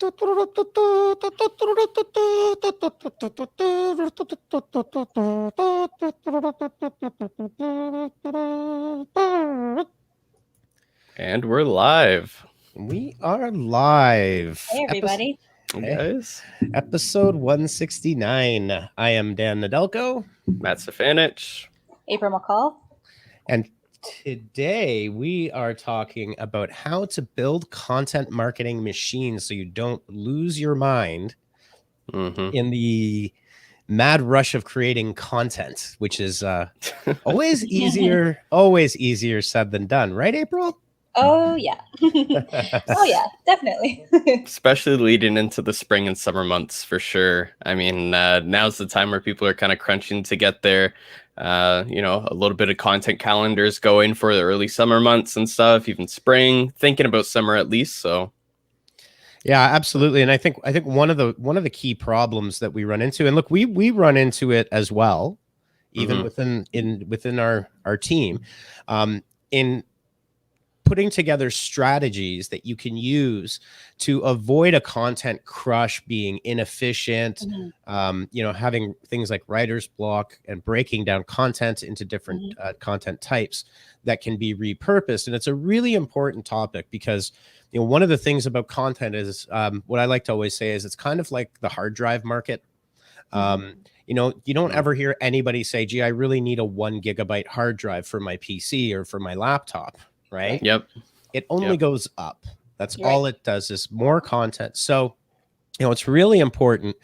And we're live. We are live. Hey, everybody. Hey, guys. Episode 169. I am Dan Nadelko. Matt Stefanich. April McCall. And today we are talking about how to build content marketing machines so you don't lose your mind in the mad rush of creating content, which is always easier said than done. Right, April? Oh, yeah. Oh, yeah, definitely. Especially leading into the spring and summer months, for sure. I mean, now's the time where people are kind of crunching to get their, a little bit of content calendars going for the early summer months and stuff, even spring, thinking about summer at least. So, yeah, absolutely. And I think one of the key problems that we run into, and look, we run into it as well, even within our team, in putting together strategies that you can use to avoid a content crush, being inefficient, having things like writer's block and breaking down content into different content types that can be repurposed. And it's a really important topic because, one of the things about content is what I like to always say is it's kind of like the hard drive market. You don't ever hear anybody say, gee, I really need a 1 gigabyte hard drive for my PC or for my laptop. Right? Yep. It only goes up. That's all it does is more content. So, it's really important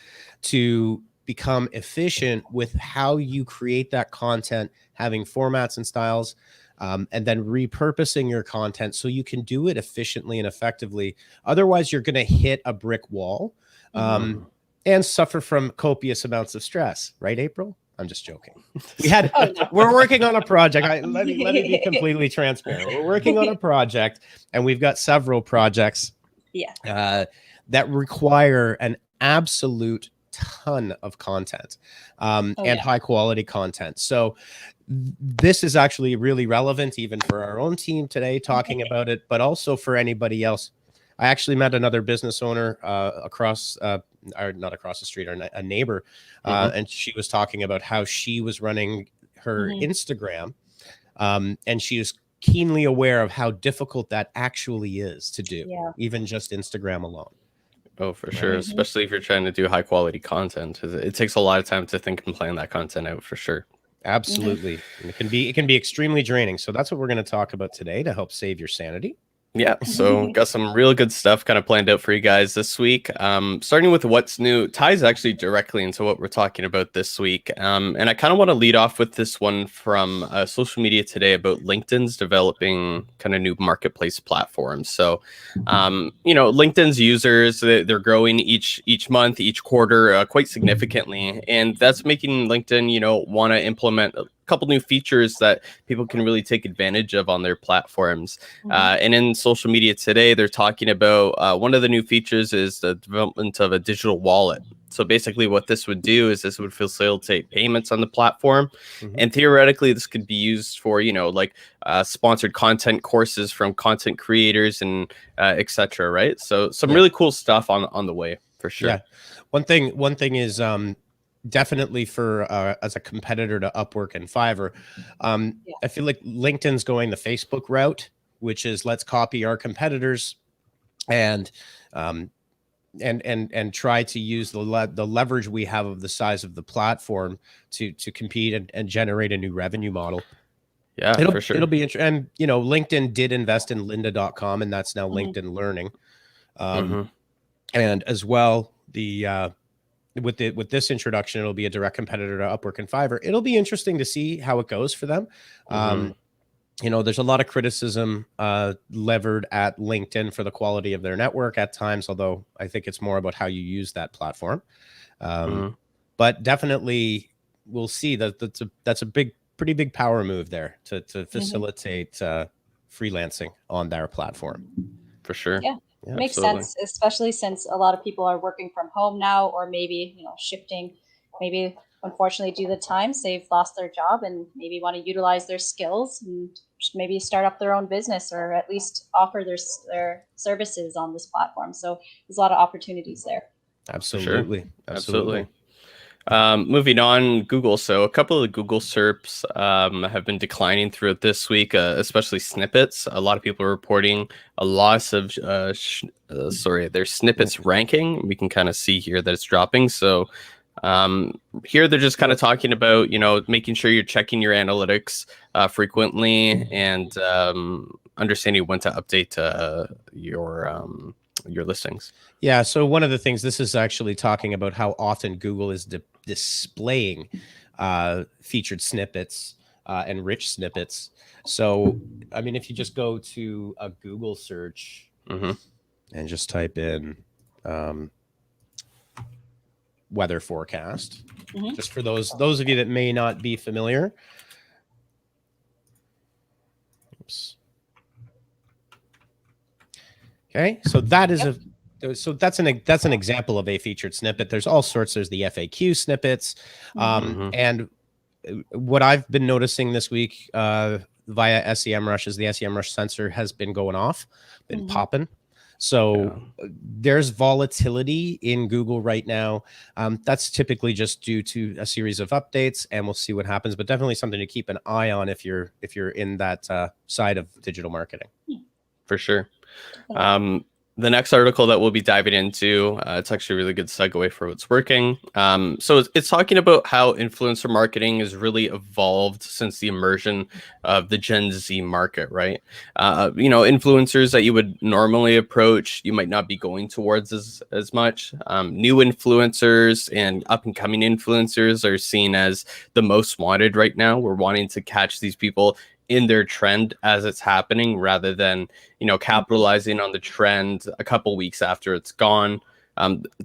to become efficient with how you create that content, having formats and styles, and then repurposing your content so you can do it efficiently and effectively. Otherwise, you're going to hit a brick wall and suffer from copious amounts of stress. Right, April? I'm just joking. We're working on a project. Let me be completely transparent. We're working on a project, and we've got several projects that require an absolute ton of content and high quality content. So this is actually really relevant even for our own team today talking about it, but also for anybody else. I actually met another business owner not across the street, or a neighbor, and she was talking about how she was running her Instagram, and she is keenly aware of how difficult that actually is to do, even just Instagram alone. Oh, for sure. Especially if you're trying to do high quality content. It takes a lot of time to think and plan that content out, for sure. Absolutely. And it can be extremely draining. So that's what we're going to talk about today to help save your sanity. Yeah, so got some real good stuff kind of planned out for you guys this week. Starting with what's new, ties actually directly into what we're talking about this week. And I kind of want to lead off with this one from social media today about LinkedIn's developing kind of new marketplace platforms. So, LinkedIn's users, they're growing each month, each quarter quite significantly. And that's making LinkedIn, want to implement couple new features that people can really take advantage of on their platforms. And in social media today, they're talking about one of the new features is the development of a digital wallet. So basically what this would do is this would facilitate payments on the platform. And theoretically, this could be used for, sponsored content courses from content creators and etc. Right. So some really cool stuff on the way, for sure. Yeah. One thing is definitely for as a competitor to Upwork and Fiverr, I feel like LinkedIn's going the Facebook route, which is let's copy our competitors and try to use the leverage we have of the size of the platform to compete and generate a new revenue model. Yeah, for sure. It'll be interesting. And LinkedIn did invest in lynda.com, and that's now LinkedIn Learning. And as well, with this introduction, it'll be a direct competitor to Upwork and Fiverr. It'll be interesting to see how it goes for them. There's a lot of criticism levered at LinkedIn for the quality of their network at times, although I think it's more about how you use that platform. But definitely we'll see that's a pretty big power move there to facilitate freelancing on their platform. For sure. Yeah. Makes sense, especially since a lot of people are working from home now, or maybe, shifting, maybe unfortunately due to the times they've lost their job and maybe want to utilize their skills and maybe start up their own business or at least offer their services on this platform. So there's a lot of opportunities there. Absolutely. Sure. Absolutely. Moving on, Google. So a couple of the Google SERPs have been declining throughout this week, especially snippets. A lot of people are reporting a loss of, their snippets ranking. We can kind of see here that it's dropping. So here they're just kind of talking about, making sure you're checking your analytics frequently and understanding when to update your listings. Yeah. So one of the things, this is actually talking about how often Google is displaying featured snippets and rich snippets. So, I mean, if you just go to a Google search and just type in weather forecast, just for those of you that may not be familiar. Oops. Okay, so that is that's an example of a featured snippet. There's all sorts. There's the FAQ snippets, and what I've been noticing this week via SEMrush is the SEMrush sensor has been going off, been popping. So there's volatility in Google right now. That's typically just due to a series of updates, and we'll see what happens. But definitely something to keep an eye on if you're in that side of digital marketing. For sure. The next article that we'll be diving into, it's actually a really good segue for what's working. So it's talking about how influencer marketing has really evolved since the immersion of the Gen Z market, right? Influencers that you would normally approach, you might not be going towards as much. New influencers and up and coming influencers are seen as the most wanted right now. We're wanting to catch these people in their trend as it's happening rather than, capitalizing on the trend a couple weeks after it's gone.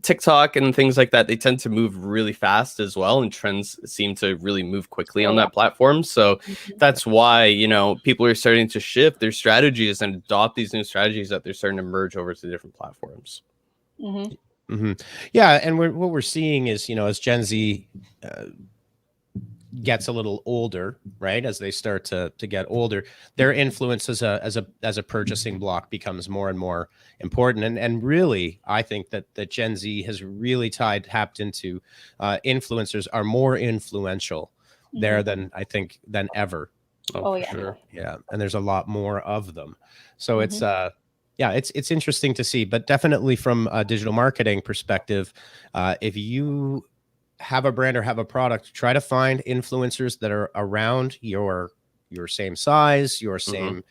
TikTok and things like that, they tend to move really fast as well. And trends seem to really move quickly on that platform. So that's why, people are starting to shift their strategies and adopt these new strategies that they're starting to merge over to different platforms. Yeah. And what we're seeing is, as Gen Z gets a little older, right? As they start to get older, their influence as a purchasing block becomes more and more important. And really, I think that Gen Z has really tapped into influencers are more influential there than ever. Oh, yeah. Sure. Yeah. And there's a lot more of them. So it's it's interesting to see, but definitely from a digital marketing perspective, if you have a brand or have a product, try to find influencers that are around your same size, your same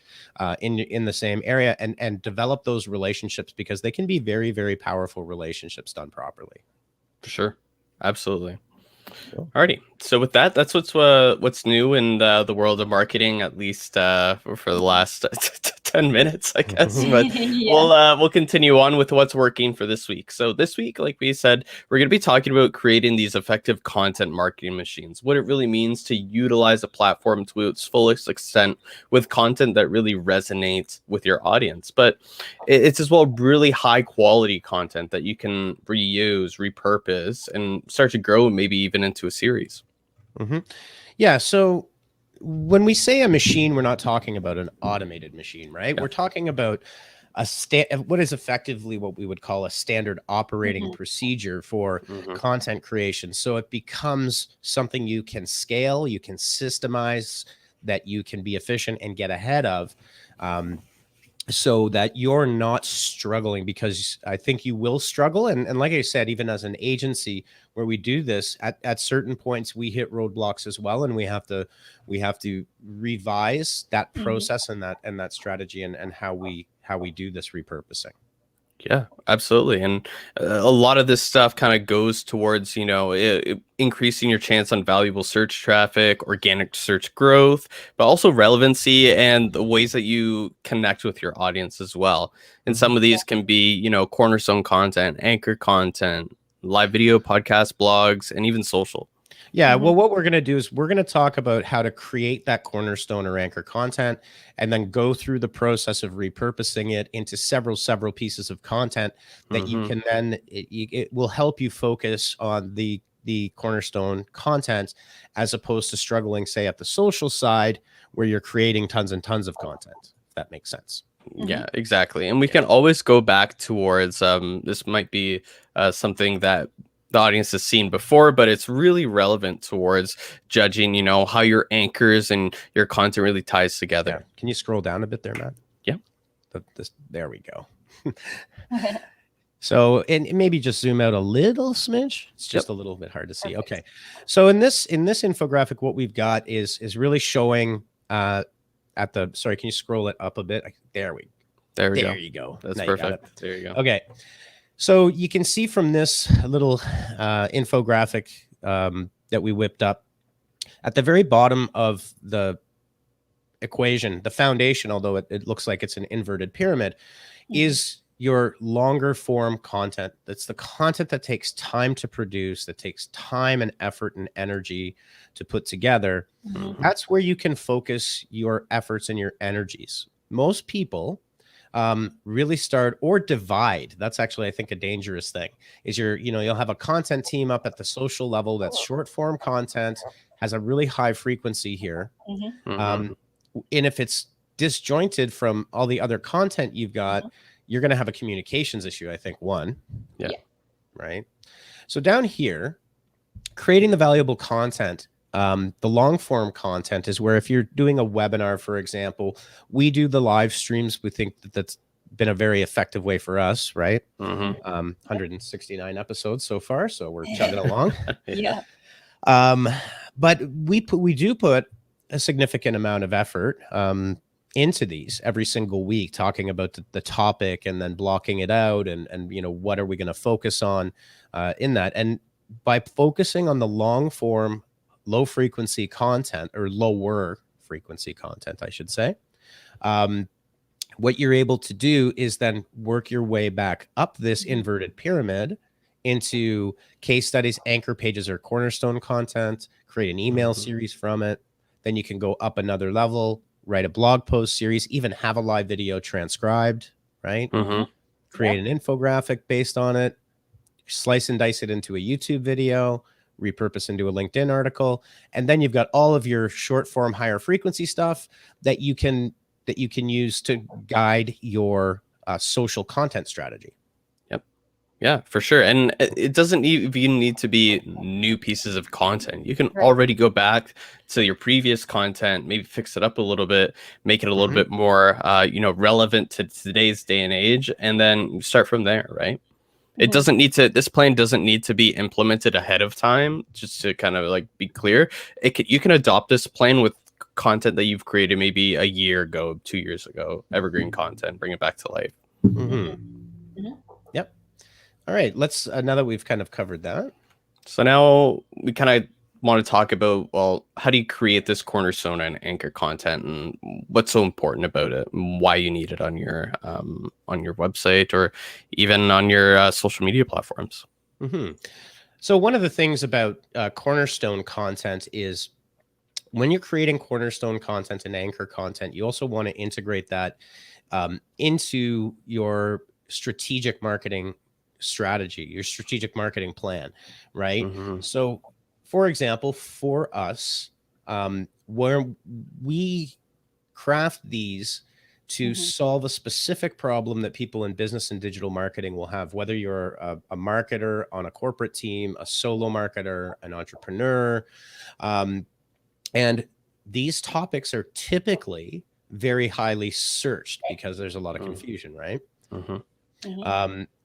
in the same area, and develop those relationships, because they can be very, very powerful relationships done properly. For sure. Absolutely. Alrighty. So with that, that's what's new in the world of marketing, at least for the last 10 minutes, I guess. But we'll continue on with what's working for this week. So this week, like we said, we're going to be talking about creating these effective content marketing machines, what it really means to utilize a platform to its fullest extent with content that really resonates with your audience. But it's as well really high quality content that you can reuse, repurpose, and start to grow maybe even into a series. Yeah. So when we say a machine, we're not talking about an automated machine, right? Yeah. We're talking about what is effectively what we would call a standard operating procedure for content creation. So it becomes something you can scale, you can systemize, that you can be efficient and get ahead of, so that you're not struggling, because I think you will struggle. And like I said, even as an agency where we do this, at certain points we hit roadblocks as well, and we have to revise that process and that strategy and how we do this repurposing. Yeah, absolutely. And a lot of this stuff kind of goes towards, increasing your chance on valuable search traffic, organic search growth, but also relevancy and the ways that you connect with your audience as well. And some of these can be, Cornerstone content, anchor content, live video, podcast, blogs, and even social. Yeah, well, what we're going to do is we're going to talk about how to create that Cornerstone or anchor content, and then go through the process of repurposing it into several pieces of content that you can then, it will help you focus on the Cornerstone content, as opposed to struggling, say, at the social side, where you're creating tons and tons of content, if that makes sense. Yeah, exactly. And we can always go back towards this might be something that the audience has seen before, but it's really relevant towards judging, how your anchors and your content really ties together. Yeah. Can you scroll down a bit there, Matt? Yeah. There we go. So, and maybe just zoom out a little smidge. It's just a little bit hard to see. Perfect. Okay. So in this infographic, what we've got is really showing sorry, can you scroll it up a bit? There you go. That's Now you got perfect. There you go. Okay. So you can see from this little infographic that we whipped up at the very bottom of the equation, the foundation, although it looks like it's an inverted pyramid, is your longer form content. That's the content that takes time to produce, that takes time and effort and energy to put together. That's where you can focus your efforts and your energies. Most people really start or divide. That's actually, I think, a dangerous thing is you'll have a content team up at the social level that's short form content, has a really high frequency here. And if it's disjointed from all the other content you've got, you're going to have a communications issue, I think, one. Yeah. Right. So down here, creating the valuable content, the long form content is where if you're doing a webinar, for example, we do the live streams. We think that's been a very effective way for us, right? 169 episodes so far, so we're chugging along. Yeah. But we do put a significant amount of effort into these every single week, talking about the topic and then blocking it out and what are we going to focus on in that. And by focusing on the long form, low frequency content, or lower frequency content, I should say, what you're able to do is then work your way back up this inverted pyramid into case studies, anchor pages, or cornerstone content, create an email series from it. Then you can go up another level, write a blog post series, even have a live video transcribed, right? Create an infographic based on it, slice and dice it into a YouTube video, repurpose into a LinkedIn article. And then you've got all of your short form, higher frequency stuff that you can use to guide your social content strategy. Yeah, for sure. And it doesn't even need to be new pieces of content. You can already go back to your previous content, maybe fix it up a little bit, make it a little bit more, relevant to today's day and age, and then start from there, right? It doesn't need to, this plan doesn't need to be implemented ahead of time, just to kind of like be clear. You can adopt this plan with content that you've created maybe a year ago, 2 years ago, evergreen content, bring it back to life. Yep. All right, let's now that we've kind of covered that. So now we kind of want to talk about, well, how do you create this cornerstone and anchor content, and what's so important about it, and why you need it on your website or even on your social media platforms. So one of the things about cornerstone content is when you're creating cornerstone content and anchor content, you also want to integrate that into your strategic marketing strategy, your strategic marketing plan, right? So for example, for us, where we craft these to solve a specific problem that people in business and digital marketing will have, whether you're a marketer on a corporate team, a solo marketer, an entrepreneur. And these topics are typically very highly searched because there's a lot of confusion, right?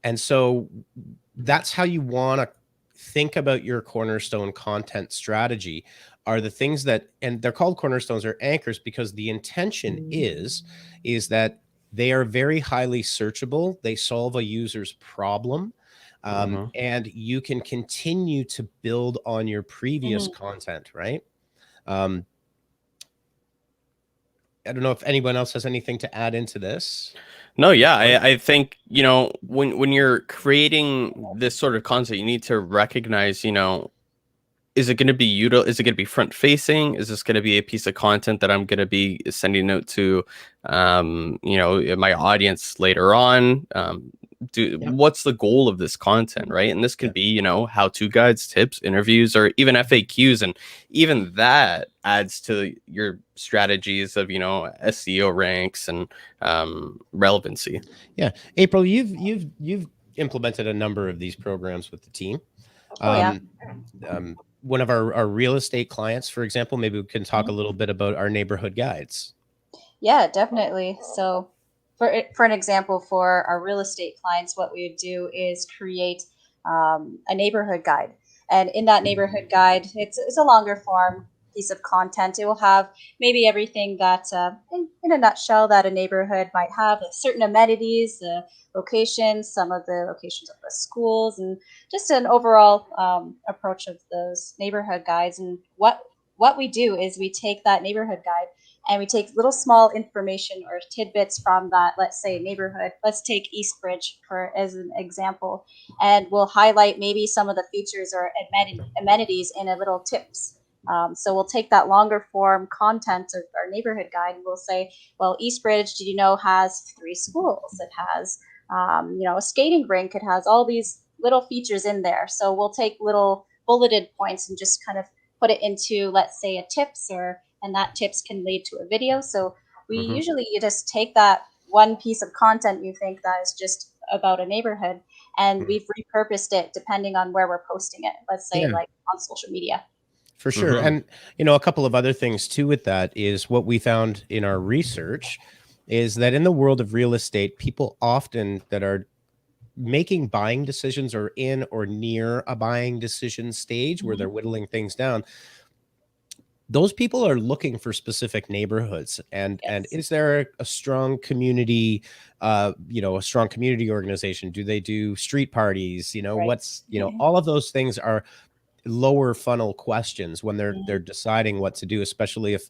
And so that's how you want to think about your cornerstone content strategy, are the things that, and they're called cornerstones or anchors because the intention is that they are very highly searchable. They solve a user's problem. And you can continue to build on your previous content, right? I don't know if anyone else has anything to add into this. No, yeah, I think, when you're creating this sort of content, you need to recognize, is it going to be is it going to be front facing? Is this going to be a piece of content that I'm going to be sending out to, my audience later on? what's the goal of this content, right? And this could be, you know, how-to guides, tips, interviews, or even FAQs, and even that adds to your strategies of, you know, SEO ranks and relevancy. Yeah, April, you've implemented a number of these programs with the team. One of our real estate clients, for example, maybe we can talk a little bit about our neighborhood guides. Yeah, definitely. So for an example, for our real estate clients, what we would do is create a neighborhood guide. And in that neighborhood guide, it's a longer form piece of content. It will have maybe everything that, in a nutshell, that a neighborhood might have, certain amenities, locations, some of the locations of the schools, and just an overall approach of those neighborhood guides. And what we do is we take that neighborhood guide and we take little small information or tidbits from that, let's say, neighborhood. Let's take Eastbridge as an example, and we'll highlight maybe some of the features or amenities in a little tips. So we'll take that longer form content of our neighborhood guide and we'll say, well, Eastbridge, did you know, has 3 schools. It has, a skating rink. It has all these little features in there. So we'll take little bulleted points and just kind of put it into, let's say, a tips, and that tips can lead to a video. So we usually, you just take that one piece of content you think that is just about a neighborhood, and we've repurposed it depending on where we're posting it. Let's say like on social media. For sure. And, you know, a couple of other things too with that is what we found in our research is that in the world of real estate, people often that are making buying decisions or in or near a buying decision stage where they're whittling things down, those people are looking for specific neighborhoods. And is there a strong community, a strong community organization? Do they do street parties? You know, what's, you know, all of those things are lower funnel questions when they're deciding what to do, especially if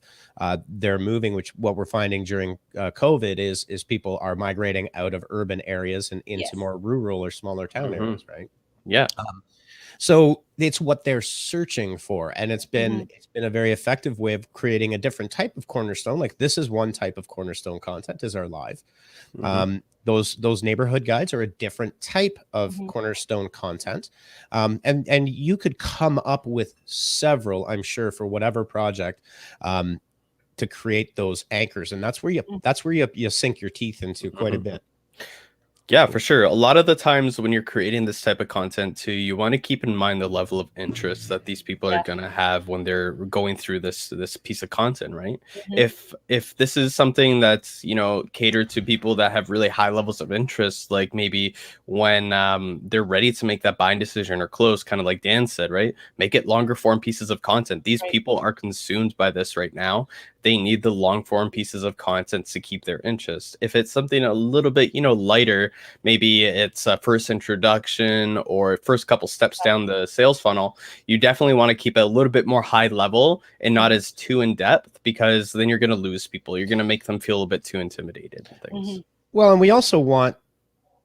they're moving, which what we're finding during COVID is people are migrating out of urban areas and into more rural or smaller town areas, right? Yeah. So it's what they're searching for. And it's been a very effective way of creating a different type of Cornerstone. Like this is one type of Cornerstone content is our live. Those neighborhood guides are a different type of Cornerstone content. And you could come up with several, I'm sure, for whatever project to create those anchors. And that's where you sink your teeth into quite a bit. Yeah, for sure. A lot of the times when you're creating this type of content too, you want to keep in mind the level of interest that these people are going to have when they're going through this piece of content, right? If this is something that's, you know, catered to people that have really high levels of interest, like maybe when they're ready to make that buying decision or close, kind of like Dan said, right? Make it longer form pieces of content. These people are consumed by this right now. They need the long form pieces of content to keep their interest. If it's something a little bit, you know, lighter, maybe it's a first introduction or first couple steps down the sales funnel, you definitely want to keep it a little bit more high level and not as too in depth, because then you're going to lose people. You're going to make them feel a bit too intimidated and things. Well, and we also want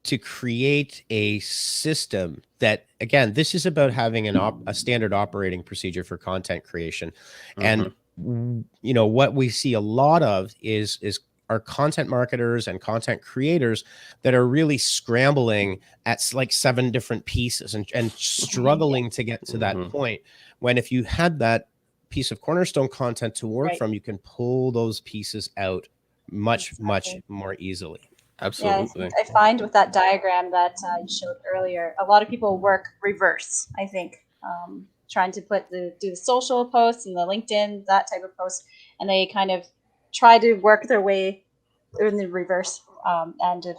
to create a system that, again, this is about having a standard operating procedure for content creation. And you know, what we see a lot of is our content marketers and content creators that are really scrambling at like 7 different pieces and struggling to get to that point. When if you had that piece of Cornerstone content to work from, you can pull those pieces out much more easily. Absolutely. Yeah, I find with that diagram that you showed earlier, a lot of people work reverse, I think. Trying to do the social posts and the LinkedIn, that type of post, and they kind of try to work their way in the reverse. And if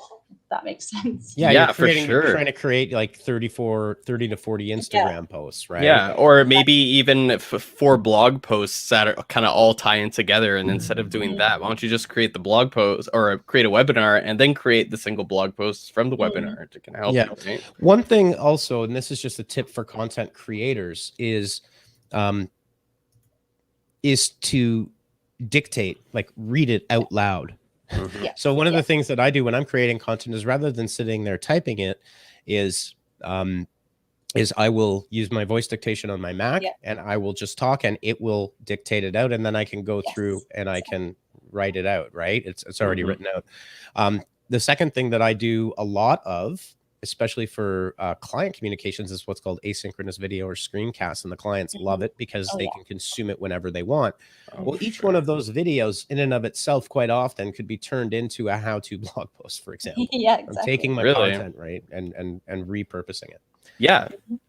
that makes sense. Yeah, for sure. Trying to create like 30 to 40 Instagram posts, right? Yeah, or maybe even 4 blog posts that are kind of all tie in together. And instead of doing that, why don't you just create the blog post or create a webinar and then create the single blog posts from the webinar to kind of help you, right? One thing also, and this is just a tip for content creators, is to dictate, like read it out loud. So one of the things that I do when I'm creating content is, rather than sitting there typing it, is I will use my voice dictation on my Mac and I will just talk and it will dictate it out, and then I can go through and I can write it out, right? It's already written out. The second thing that I do a lot of, especially for client communications, is what's called asynchronous video or screencasts, and the clients love it because Oh, they yeah. can consume it whenever they want. Oh, Well, each sure. one of those videos in and of itself quite often could be turned into a how-to blog post, for example. Yeah, I'm exactly. taking my Really? content, right, and repurposing it. Yeah,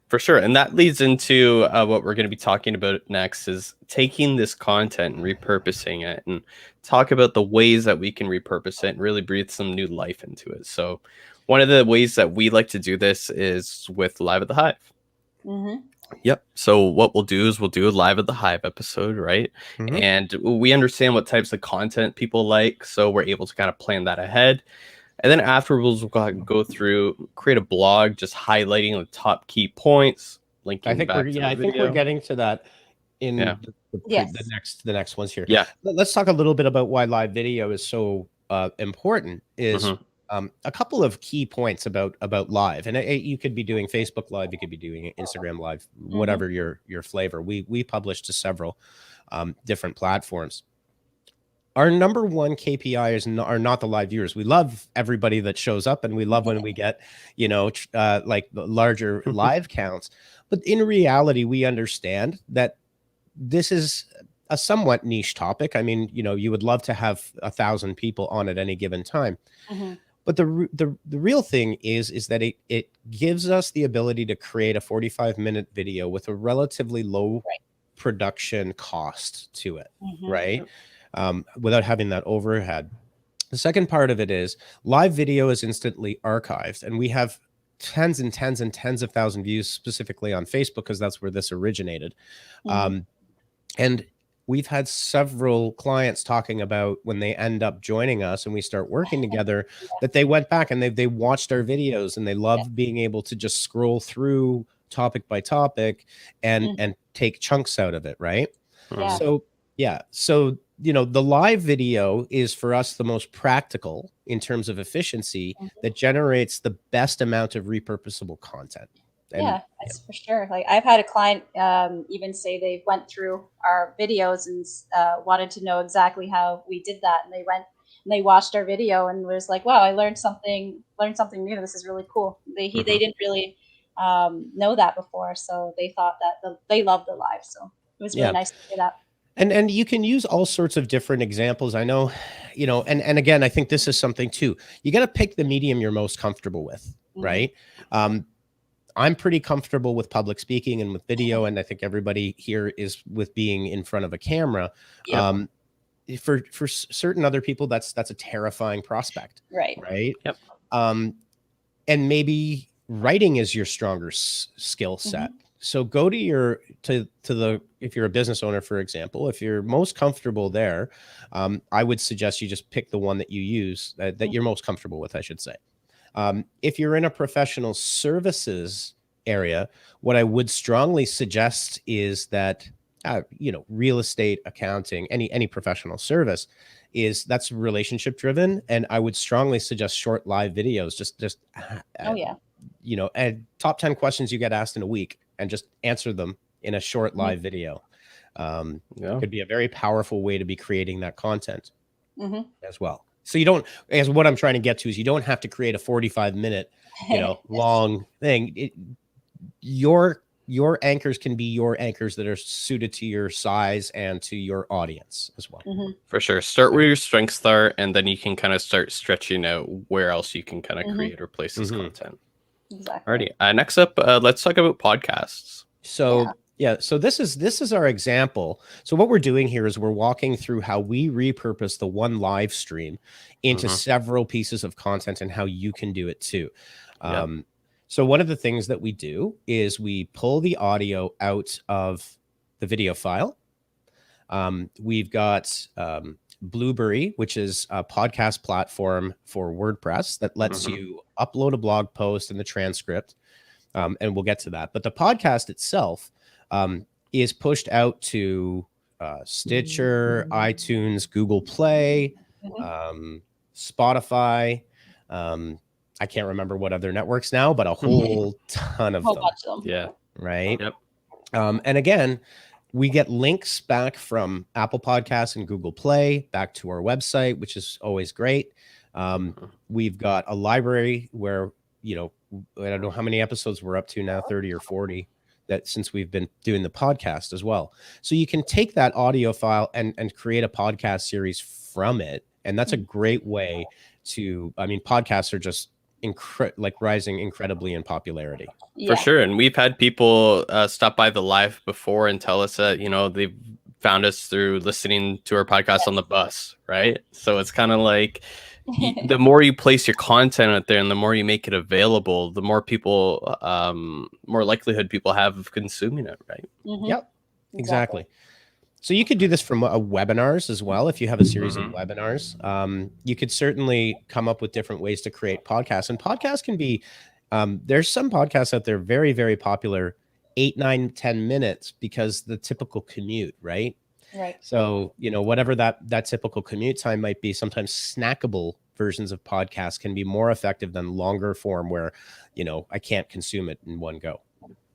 for sure. And that leads into what we're going to be talking about next, is taking this content and repurposing it, and talk about the ways that we can repurpose it and really breathe some new life into it. So one of the ways that we like to do this is with Live at the Hive. Yep. So what we'll do is we'll do a Live at the Hive episode, right? Mhm. And we understand what types of content people like, so we're able to kind of plan that ahead. And then afterwards, we'll go through, create a blog, just highlighting the top key points, linking I think back we're to yeah, the I think video. we're getting to that in Yeah. Yes. the next ones here. Yeah. Let's talk a little bit about why live video is so important. Is a couple of key points about live, and you could be doing Facebook Live, you could be doing Instagram Live, whatever your flavor. We publish to several different platforms. Our number one KPI are not the live viewers. We love everybody that shows up, and we love when we get, like the larger live counts. But in reality, we understand that this is a somewhat niche topic. I mean, you would love to have 1,000 people on at any given time. But the real thing is that it gives us the ability to create a 45-minute video with a relatively low production cost to it, right? Without having that overhead. The second part of it is live video is instantly archived, and we have tens and tens and tens of thousand views specifically on Facebook, because that's where this originated. And we've had several clients talking about when they end up joining us and we start working together, that they went back and they watched our videos, and they love being able to just scroll through topic by topic and take chunks out of it, right? Yeah. So the live video is for us the most practical in terms of efficiency, that generates the best amount of repurposable content. And that's for sure. Like, I've had a client even say they went through our videos and wanted to know exactly how we did that, and they went and they watched our video and was like, "Wow, I learned something new. This is really cool." They didn't really know that before, so they thought that they loved the live. So it was really nice to hear that. And you can use all sorts of different examples. I know, and again, I think this is something too. You got to pick the medium you're most comfortable with, right? I'm pretty comfortable with public speaking and with video, and I think everybody here is with being in front of a camera. For certain other people, that's a terrifying prospect, right? And maybe writing is your stronger skill set. So go to if you're a business owner, for example, if you're most comfortable there, I would suggest you just pick the one that you use, that you're most comfortable with, I should say. If you're in a professional services area, what I would strongly suggest is that, real estate, accounting, any professional service, that's relationship driven. And I would strongly suggest short live videos, and top 10 questions you get asked in a week, and just answer them in a short live video. Could be a very powerful way to be creating that content as well. So what I'm trying to get to is you don't have to create a 45-minute, long thing. Your anchors can be your anchors that are suited to your size and to your audience as well. For sure. Start where your strengths are, and then you can kind of start stretching out where else you can kind of create or place this content. Exactly. Alrighty. Next up, let's talk about podcasts. So this is our example. So what we're doing here is we're walking through how we repurpose the one live stream into several pieces of content, and how you can do it too. So one of the things that we do is we pull the audio out of the video file. We've got Blueberry, which is a podcast platform for WordPress that lets you upload a blog post and the transcript. And we'll get to that. But the podcast itself is pushed out to Stitcher, iTunes, Google Play, Spotify. I can't remember what other networks now, but a whole ton of them. Yeah. Right. Yep. And again, we get links back from Apple Podcasts and Google Play back to our website, which is always great. We've got a library where, you know, I don't know how many episodes we're up to now, 30 or 40, that since we've been doing the podcast as well. So you can take that audio file and create a podcast series from it. And that's a great way to, I mean, podcasts are just rising incredibly in popularity. Yeah. For sure. And we've had people stop by the live before and tell us that, you know, they've found us through listening to our podcast on the bus, right? So it's kind of like the more you place your content out there and the more you make it available, the more people, more likelihood people have of consuming it, right? Yep, exactly. So you could do this from webinars as well. If you have a series of webinars, you could certainly come up with different ways to create podcasts. And podcasts can be, there's some podcasts out there very, very popular, 8, 9, 10 minutes because the typical commute, right? Right. So, you know, whatever that typical commute time might be, sometimes snackable versions of podcasts can be more effective than longer form where, you know, I can't consume it in one go.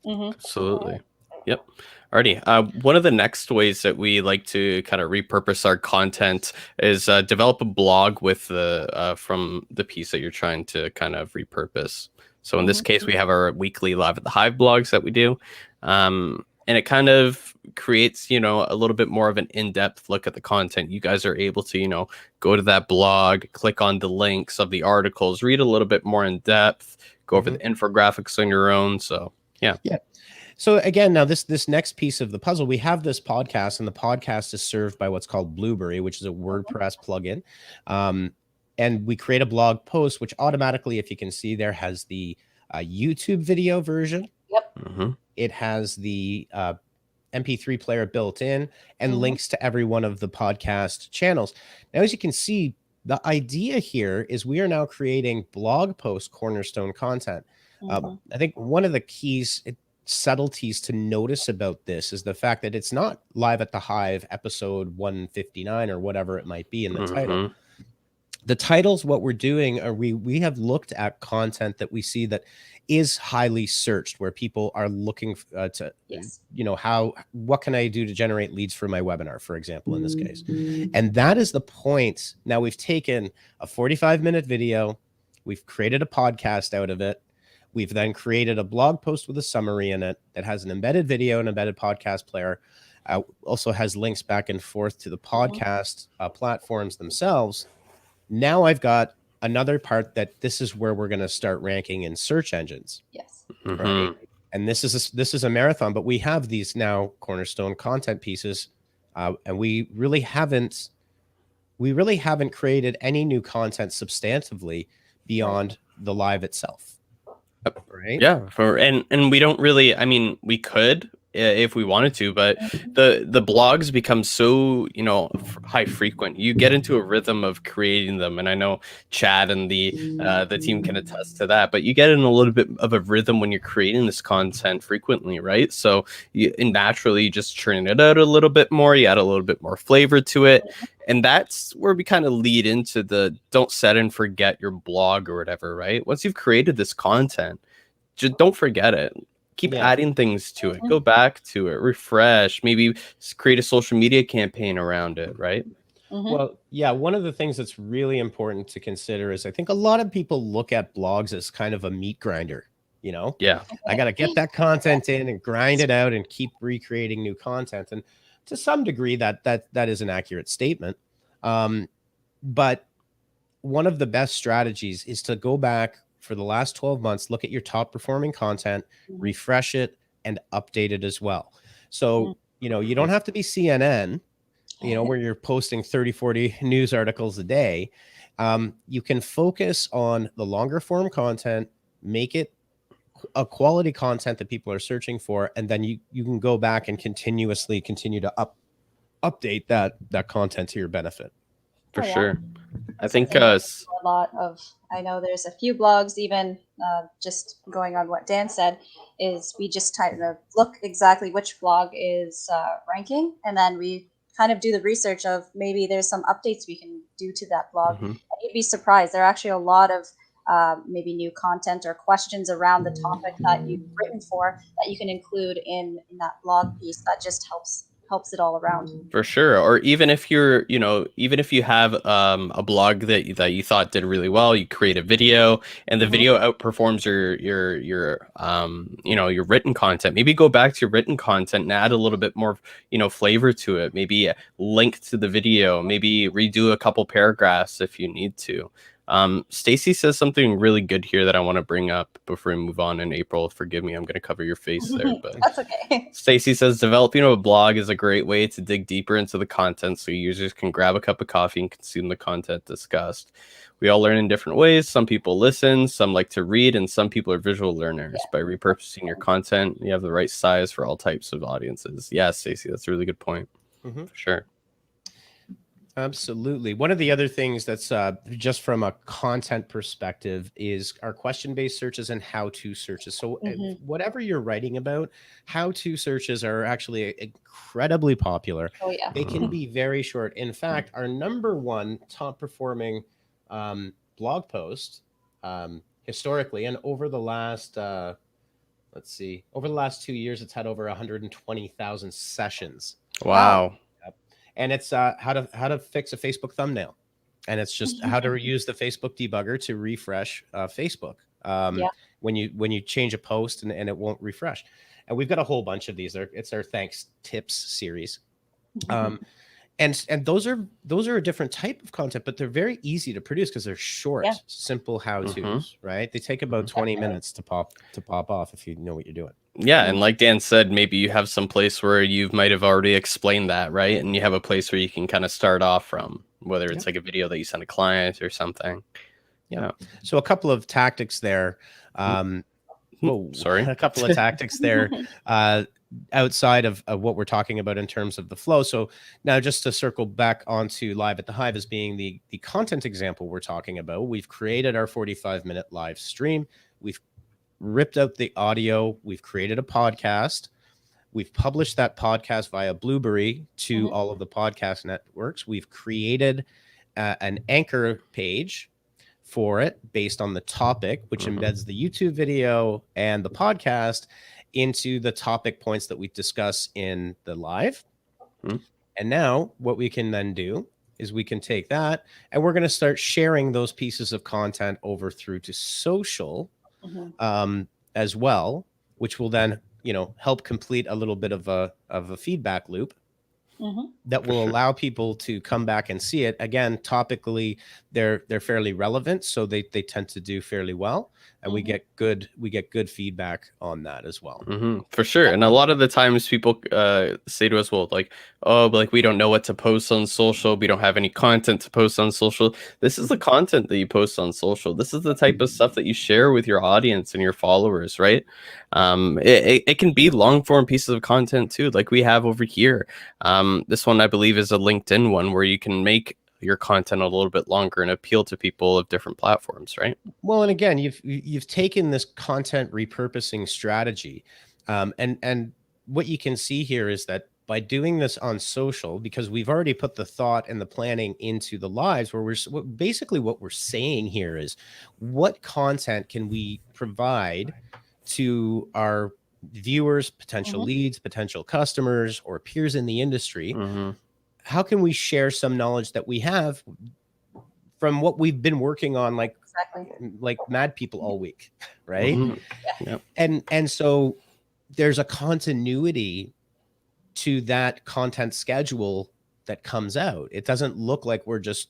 Absolutely. Yep. Alrighty. One of the next ways that we like to kind of repurpose our content is develop a blog with the from the piece that you're trying to kind of repurpose. So in this case, we have our weekly Live at the Hive blogs that we do. And it kind of creates, you know, a little bit more of an in-depth look at the content. You guys are able to, you know, go to that blog, click on the links of the articles, read a little bit more in depth, go over the infographics on your own. So, yeah. So again, now this next piece of the puzzle, we have this podcast, and the podcast is served by what's called Blueberry, which is a WordPress plugin. And we create a blog post, which automatically, if you can see there, has the YouTube video version. Yep. It has the MP3 player built in and links to every one of the podcast channels. Now, as you can see, the idea here is we are now creating blog post Cornerstone content. I think one of the keys, subtleties to notice about this is the fact that it's not Live at the Hive episode 159 or whatever it might be in the title. The titles, what we're doing are we have looked at content that we see that is highly searched, where people are looking to, you know, what can I do to generate leads for my webinar, for example, in this case. And that is the point. Now we've taken a 45-minute video, we've created a podcast out of it. We've then created a blog post with a summary in it that has an embedded video and embedded podcast player. Also has links back and forth to the podcast platforms themselves. Now I've got another part that this is where we're going to start ranking in search engines. Yes. Right. And this is a marathon, but we have these now Cornerstone content pieces, and we really haven't created any new content substantively beyond the live itself. Right. Yeah. And we don't really, I mean, we could if we wanted to, but the blogs become so, you know, high frequent. You get into a rhythm of creating them, and I know Chad and the team can attest to that. But you get in a little bit of a rhythm when you're creating this content frequently, right? So naturally, you just churn it out a little bit more. You add a little bit more flavor to it, and that's where we kind of lead into the don't set and forget your blog or whatever, right? Once you've created this content, just don't forget it. Keep adding things to it. Go back to it. Refresh. Maybe create a social media campaign around it, right? Well, yeah. One of the things that's really important to consider is I think a lot of people look at blogs as kind of a meat grinder. You know, I got to get that content in and grind it out and keep recreating new content. And to some degree, that is an accurate statement. But one of the best strategies is to go back for the last 12 months, look at your top performing content, refresh it, and update it as well. So, you know, you don't have to be CNN, you know, where you're posting 30, 40 news articles a day. You can focus on the longer form content, make it a quality content that people are searching for, and then you can go back and continuously continue to update that content to your benefit. For sure. I think a lot of, I know there's a few blogs, even just going on what Dan said, is we just kind of look exactly which blog is ranking, and then we kind of do the research of maybe there's some updates we can do to that blog. And you'd be surprised. There are actually a lot of maybe new content or questions around the topic that you've written for that you can include in that blog piece that just helps helps it all around. For sure. Or even if you're, even if you have a blog that you thought did really well, you create a video and the video outperforms your written content. Maybe go back to your written content and add a little bit more, flavor to it. Maybe link to the video, maybe redo a couple paragraphs if you need to. Stacy says something really good here that I want to bring up before we move on. In April, forgive me, I'm going to cover your face there, but that's okay. Stacy says developing a blog is a great way to dig deeper into the content so users can grab a cup of coffee and consume the content discussed. We all learn in different ways. Some people listen, some like to read, and some people are visual learners. By repurposing your content, you have the right size for all types of audiences. Yeah, Stacy, that's a really good point. For sure. Absolutely. One of the other things that's just from a content perspective is our question-based searches and how-to searches. So whatever you're writing about, how-to searches are actually incredibly popular. Oh, yeah. They can be very short. In fact, our #1 top performing blog post historically, and over the last, over the last 2 years, it's had over 120,000 sessions. Wow. And it's how to fix a Facebook thumbnail, and it's just how to use the Facebook debugger to refresh Facebook when you change a post and it won't refresh. And we've got a whole bunch of these. It's our thanks tips series, and those are a different type of content, but they're very easy to produce because they're short, simple how-tos. Right? They take about 20 minutes to pop off if you know what you're doing. Yeah, and like Dan said, maybe you have some place where you might have already explained that, right? And you have a place where you can kind of start off from, whether it's like a video that you send a client or something. Yeah. So a couple of tactics there. A couple of tactics there outside of what we're talking about in terms of the flow. So now just to circle back onto Live at the Hive as being the content example we're talking about, we've created our 45-minute live stream. We've ripped out the audio. We've created a podcast. We've published that podcast via Blueberry to all of the podcast networks. We've created an anchor page for it based on the topic, which embeds the YouTube video and the podcast into the topic points that we discuss in the live. And now what we can then do is we can take that and we're going to start sharing those pieces of content over through to social as well, which will then, help complete a little bit of a feedback loop that will allow people to come back and see it. Again, topically, they're fairly relevant, so they tend to do fairly well, and we get good feedback on that as well. For sure. And a lot of the times people say to us, well, we don't know what to post on social. We don't have any content to post on social. This is the content that you post on social. This is the type of stuff that you share with your audience and your followers, right? It can be long form pieces of content too, like we have over here. This one, I believe, is a LinkedIn one where you can make your content a little bit longer and appeal to people of different platforms, right? Well, and again, you've taken this content repurposing strategy, and what you can see here is that by doing this on social, because we've already put the thought and the planning into the lives, where what we're saying here is, what content can we provide to our viewers, potential leads, potential customers, or peers in the industry? How can we share some knowledge that we have from what we've been working on like mad people all week, right? And so there's a continuity to that content schedule that comes out. It doesn't look like we're just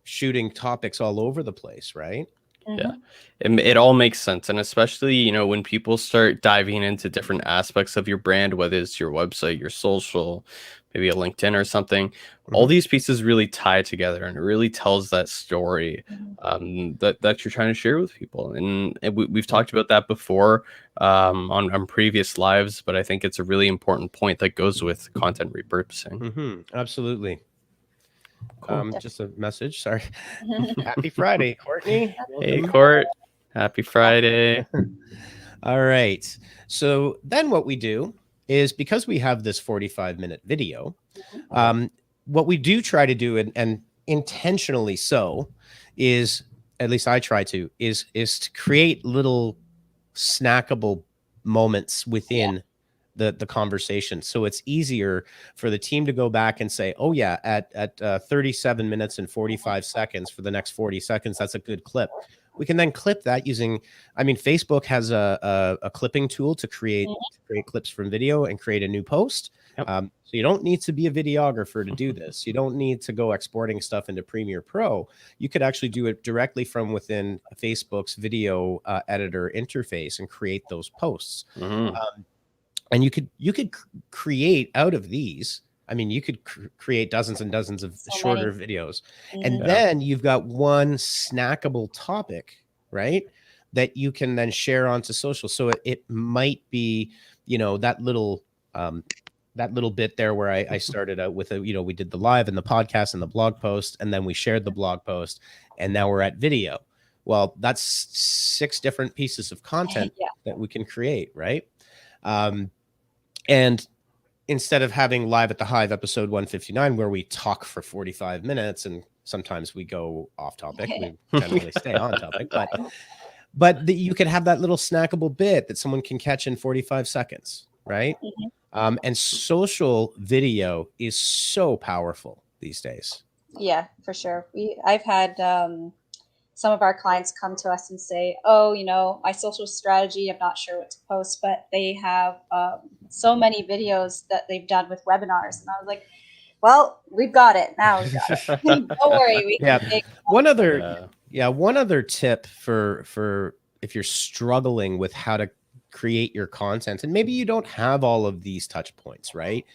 shooting topics all over the place, right? Yeah, it all makes sense. And especially, when people start diving into different aspects of your brand, whether it's your website, your social, maybe a LinkedIn or something, all these pieces really tie together, and it really tells that story that you're trying to share with people. And we've talked about that before on previous lives, but I think it's a really important point that goes with content repurposing. Absolutely. Cool. Just a message. Sorry. Happy Friday, Courtney. Hey, Court. Happy Friday. All right. So then what we do is, because we have this 45-minute video, what we do try to do, and intentionally so, is, at least I try to, is to create little snackable moments within the conversation. So it's easier for the team to go back and say, oh yeah, at 37 minutes and 45 seconds for the next 40 seconds, that's a good clip. We can then clip that using, I mean, Facebook has a clipping tool to create clips from video and create a new post. Yep. So you don't need to be a videographer to do this. You don't need to go exporting stuff into Premiere Pro. You could actually do it directly from within Facebook's video editor interface and create those posts. And you could create out of these. I mean, you could create dozens and dozens of shorter videos. And then you've got one snackable topic, right, that you can then share onto social. So it might be, you know, that little bit there where I started out with, you know, we did the live and the podcast and the blog post, and then we shared the blog post, and now we're at video. Well, that's 6 different pieces of content that we can create, right? And instead of having Live at the Hive episode 159, where we talk for 45 minutes and sometimes we go off topic, we generally stay on topic, but you could have that little snackable bit that someone can catch in 45 seconds, right? And social video is so powerful these days. Yeah, for sure. I've had some of our clients come to us and say, oh, you know, my social strategy, I'm not sure what to post, but they have so many videos that they've done with webinars. And I was like, well, we've got it now. Don't worry. We can take one other tip for if you're struggling with how to create your content, and maybe you don't have all of these touch points, right?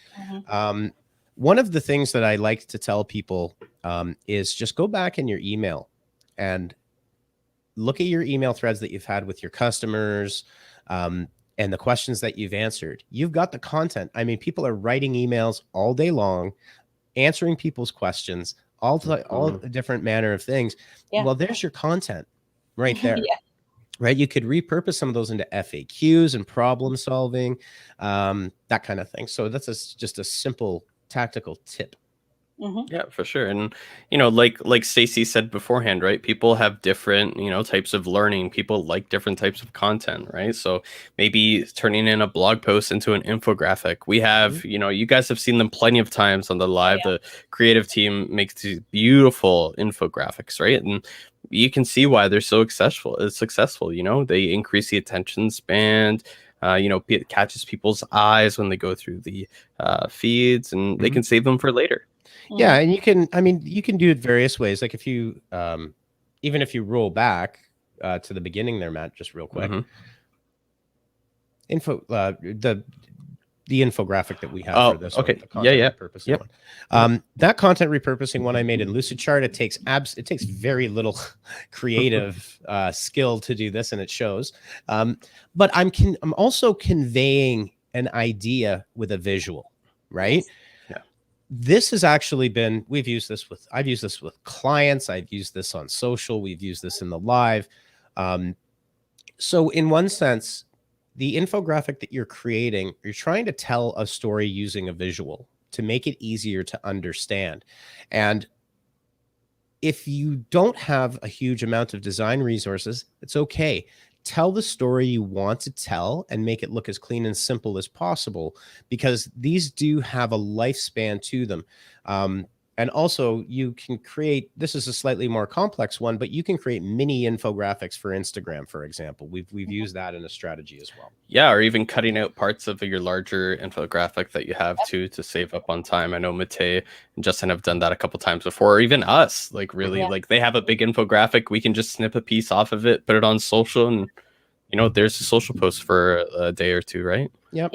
One of the things that I like to tell people is just go back in your email and look at your email threads that you've had with your customers and the questions that you've answered. You've got the content. I mean, people are writing emails all day long, answering people's questions, all the different manner of things. Well, there's your content right there. Right? You could repurpose some of those into FAQs and problem solving, that kind of thing. So that's just a simple tactical tip. Yeah, for sure. And, you know, like Stacey said beforehand, right? People have different, you know, types of learning. People like different types of content, right? So maybe turning in a blog post into an infographic. We have, you know, you guys have seen them plenty of times on the live. The creative team makes these beautiful infographics, right? And you can see why they're so successful. You know, they increase the attention span. You know, it catches people's eyes when they go through the feeds, and they can save them for later. Yeah, and you can do it various ways. Like if you, even if you roll back to the beginning there, Matt, just real quick. The infographic that we have for this. Okay. Repurposing one. That content repurposing one I made in Lucidchart. It takes very little creative skill to do this, and it shows. But I'm also conveying an idea with a visual, right? This has actually been, I've used this with clients. I've used this on social. We've used this in the live. So in one sense, the infographic that you're creating, you're trying to tell a story using a visual to make it easier to understand. And if you don't have a huge amount of design resources, it's okay. Tell the story you want to tell and make it look as clean and simple as possible, because these do have a lifespan to them. And also you can create, this is a slightly more complex one, but you can create mini infographics for Instagram, for example. We've used that in a strategy as well. Yeah, or even cutting out parts of your larger infographic that you have to save up on time. I know Matej and Justin have done that a couple times before, or even us. Like really, like they have a big infographic. We can just snip a piece off of it, put it on social, and you know, there's a social post for a day or two, right? Yep.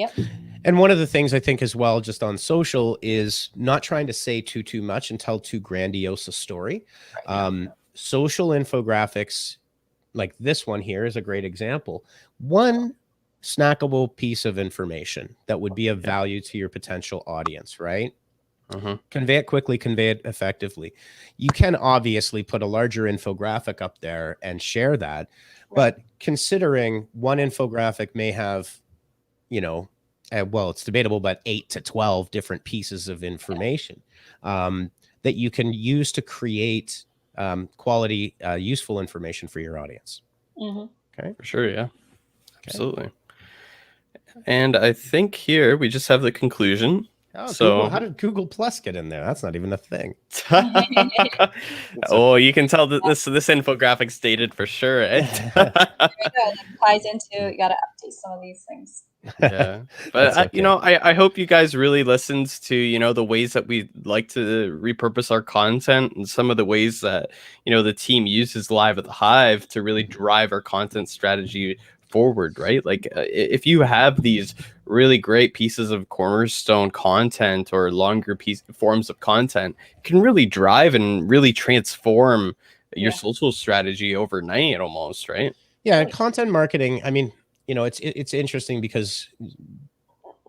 And one of the things I think as well, just on social, is not trying to say too much and tell too grandiose a story. Social infographics, like this one here, is a great example. One snackable piece of information that would be of value to your potential audience, right? Convey it quickly, convey it effectively. You can obviously put a larger infographic up there and share that. But considering one infographic may have, you know, well, it's debatable, but 8 to 12 different pieces of information that you can use to create quality, useful information for your audience. Okay, for sure. Yeah, absolutely. And I think here we just have the conclusion. Oh, So Google, how did Google Plus get in there? That's not even a thing. oh, you can tell that this infographics dated for sure. There we go. That ties into, you got to update some of these things. Yeah, but okay. you know, I hope you guys really listened to, you know, the ways that we like to repurpose our content and some of the ways that, you know, the team uses Live at the Hive to really drive our content strategy forward, right? Like if you have these really great pieces of Cornerstone content or longer forms of content, it can really drive and really transform your social strategy overnight almost, right? Yeah, and content marketing, I mean, you know, it's interesting because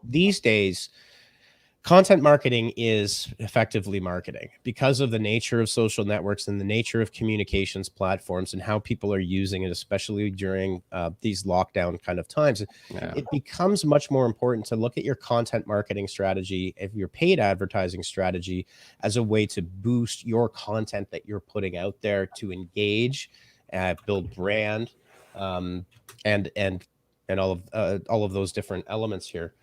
these days content marketing is effectively marketing because of the nature of social networks and the nature of communications platforms and how people are using it, especially during these lockdown kind of times. Yeah. It becomes much more important to look at your content marketing strategy, if your paid advertising strategy, as a way to boost your content that you're putting out there to engage, build brand, and all of those different elements here.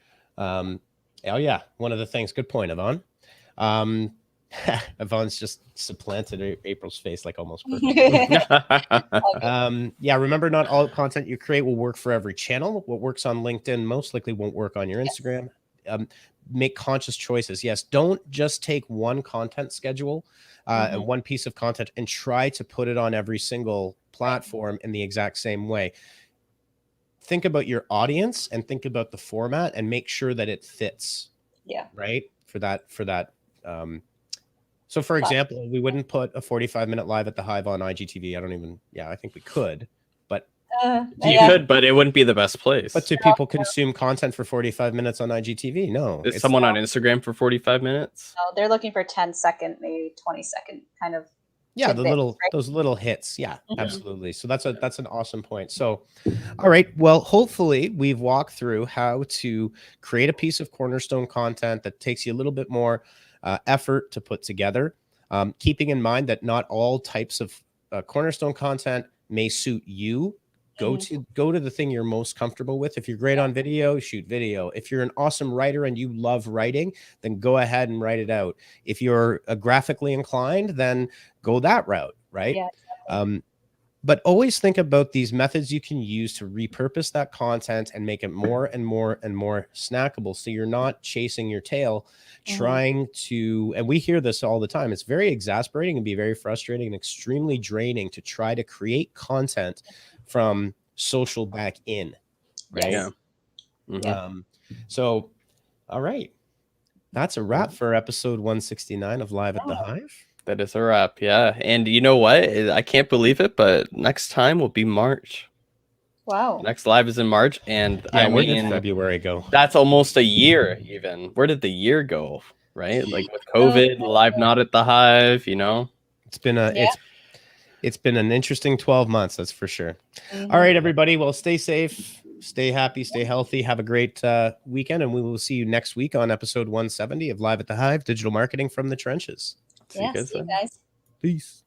Oh yeah, one of the things. Good point, Yvonne. Yvonne's just supplanted April's face like almost perfect. Yeah, remember, not all content you create will work for every channel. What works on LinkedIn most likely won't work on your Instagram. Make conscious choices. Yes, don't just take one content schedule and one piece of content and try to put it on every single platform in the exact same way. Think about your audience and think about the format and make sure that it fits. Yeah. Right. For that. So for example, we wouldn't put a 45-minute live at the Hive on IGTV. I think we could, but you could, but it wouldn't be the best place. But do people consume content for 45 minutes on IGTV? No. Is someone on Instagram for 45 minutes? No, they're looking for 10-second, maybe 20-second kind of. Yeah, those little hits. Yeah, absolutely. So that's an awesome point. So, all right. Well, hopefully we've walked through how to create a piece of Cornerstone content that takes you a little bit more effort to put together. Keeping in mind that not all types of Cornerstone content may suit you. Go to the thing you're most comfortable with. If you're great on video, shoot video. If you're an awesome writer and you love writing, then go ahead and write it out. If you're graphically inclined, then go that route, right? Yeah, exactly. But always think about these methods you can use to repurpose that content and make it more and more and more snackable. So you're not chasing your tail, trying to, and we hear this all the time. It's very exasperating and be very frustrating and extremely draining to try to create content from social back in, right? Yeah. So, all right. That's a wrap for episode 169 of Live at the Hive. That is a wrap, yeah. And you know what? I can't believe it, but next time will be March. Wow. Next live is in March, and where did February go? That's almost a year even. Where did the year go, right? Like with COVID, live not at the Hive, you know? It's been it's been an interesting 12 months, that's for sure. All right, everybody. Well, stay safe, stay happy, stay healthy. Have a great weekend, and we will see you next week on episode 170 of Live at the Hive, Digital Marketing from the Trenches. See you guys. Peace.